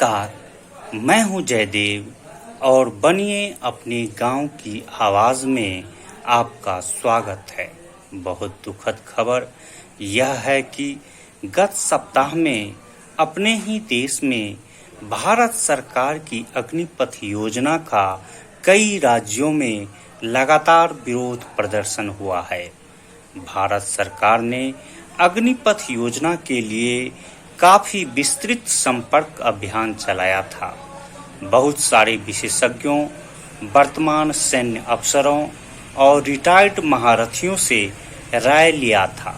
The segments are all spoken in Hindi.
नमस्कार, मैं हूं जयदेव और बनिए अपने गांव की आवाज़ में आपका स्वागत है। बहुत दुखद खबर यह है कि गत सप्ताह में अपने ही देश में भारत सरकार की अग्निपथ योजना का कई राज्यों में लगातार विरोध प्रदर्शन हुआ है। भारत सरकार ने अग्निपथ योजना के लिए काफी विस्तृत संपर्क अभियान चलाया था। बहुत सारे विशेषज्ञों, वर्तमान सैन्य अफसरों और रिटायर्ड महारथियों से राय लिया था।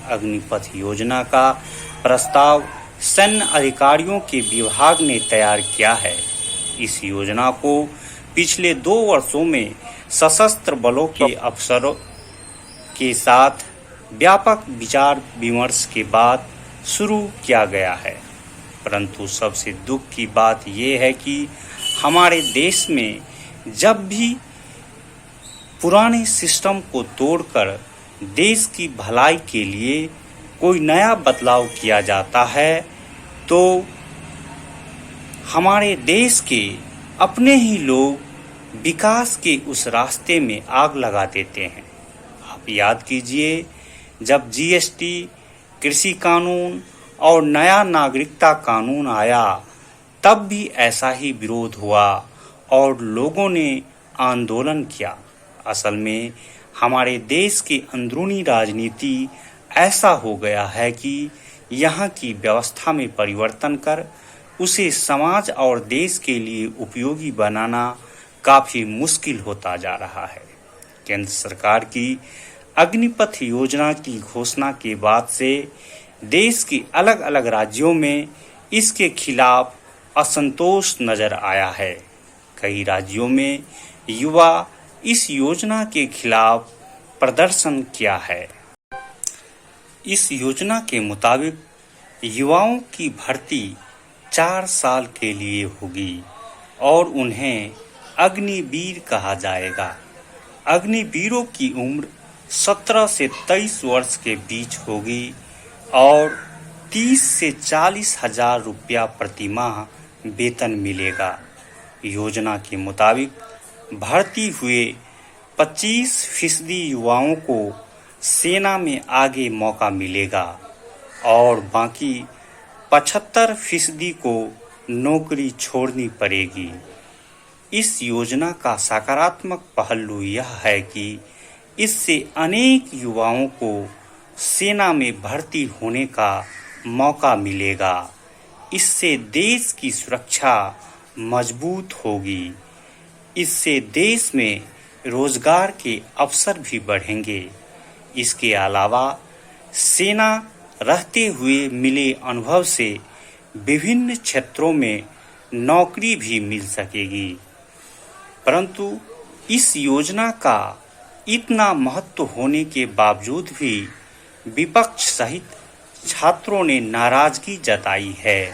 अग्निपथ योजना का प्रस्ताव सैन्य अधिकारियों के विभाग ने तैयार किया है। इस योजना को पिछले 2 वर्षों में सशस्त्र बलों के अफसरों के साथ व्यापक विचार विमर्श के बाद शुरू किया गया है। परंतु सबसे दुख की बात यह है कि हमारे देश में जब भी पुराने सिस्टम को तोड़कर देश की भलाई के लिए कोई नया बदलाव किया जाता है तो हमारे देश के अपने ही लोग विकास के उस रास्ते में आग लगा देते हैं। आप याद कीजिए, जब जीएसटी, कृषि कानून और नया नागरिकता कानून आया तब भी ऐसा ही विरोध हुआ और लोगों ने आंदोलन किया। असल में हमारे देश की अंदरूनी राजनीति ऐसा हो गया है कि यहाँ की व्यवस्था में परिवर्तन कर उसे समाज और देश के लिए उपयोगी बनाना काफी मुश्किल होता जा रहा है। केंद्र सरकार की अग्निपथ योजना की घोषणा के बाद से देश के अलग अलग राज्यों में इसके खिलाफ असंतोष नजर आया है। कई राज्यों में युवा इस योजना के खिलाफ प्रदर्शन किया है। इस योजना के मुताबिक युवाओं की भर्ती 4 साल के लिए होगी और उन्हें अग्निवीर कहा जाएगा। अग्निवीरों की उम्र 17 से 23 वर्ष के बीच होगी और 30 से 40 हजार रुपया प्रति माह वेतन मिलेगा। योजना के मुताबिक भर्ती हुए 25% युवाओं को सेना में आगे मौका मिलेगा और बाकी 75% को नौकरी छोड़नी पड़ेगी। इस योजना का सकारात्मक पहलू यह है कि इससे अनेक युवाओं को सेना में भर्ती होने का मौका मिलेगा। इससे देश की सुरक्षा मजबूत होगी। इससे देश में रोजगार के अवसर भी बढ़ेंगे। इसके अलावा सेना रहते हुए मिले अनुभव से विभिन्न क्षेत्रों में नौकरी भी मिल सकेगी। परंतु इस योजना का इतना महत्व होने के बावजूद भी विपक्ष सहित छात्रों ने नाराजगी जताई है।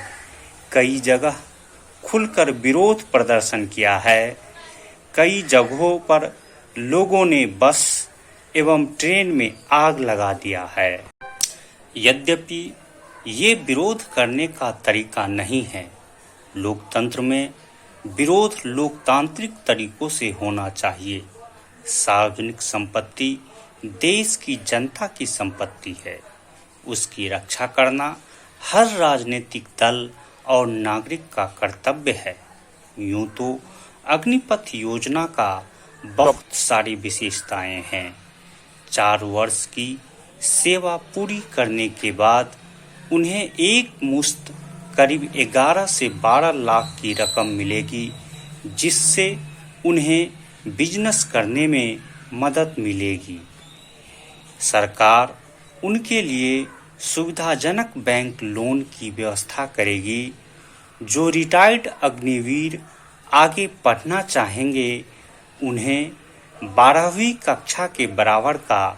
कई जगह खुलकर विरोध प्रदर्शन किया है। कई जगहों पर लोगों ने बस एवं ट्रेन में आग लगा दिया है। यद्यपि ये विरोध करने का तरीका नहीं है। लोकतंत्र में विरोध लोकतांत्रिक तरीकों से होना चाहिए। सार्वजनिक संपत्ति देश की जनता की संपत्ति है। उसकी रक्षा करना हर राजनीतिक दल और नागरिक का कर्तव्य है। यूं तो अग्निपथ योजना का बहुत सारी विशेषताएं हैं। 4 वर्ष की सेवा पूरी करने के बाद उन्हें एक मुश्त करीब 11 से 12 लाख की रकम मिलेगी, जिससे उन्हें बिजनेस करने में मदद मिलेगी। सरकार उनके लिए सुविधाजनक बैंक लोन की व्यवस्था करेगी। जो रिटायर्ड अग्निवीर आगे पढ़ना चाहेंगे उन्हें 12वीं कक्षा के बराबर का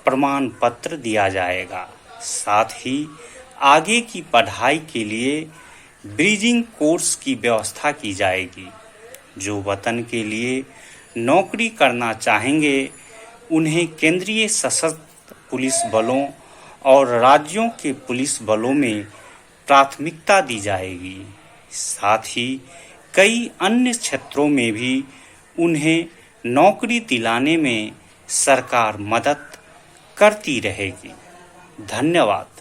प्रमाण पत्र दिया जाएगा। साथ ही आगे की पढ़ाई के लिए ब्रिजिंग कोर्स की व्यवस्था की जाएगी। जो वतन के लिए नौकरी करना चाहेंगे उन्हें केंद्रीय सशस्त्र पुलिस बलों और राज्यों के पुलिस बलों में प्राथमिकता दी जाएगी। साथ ही कई अन्य क्षेत्रों में भी उन्हें नौकरी दिलाने में सरकार मदद करती रहेगी। धन्यवाद।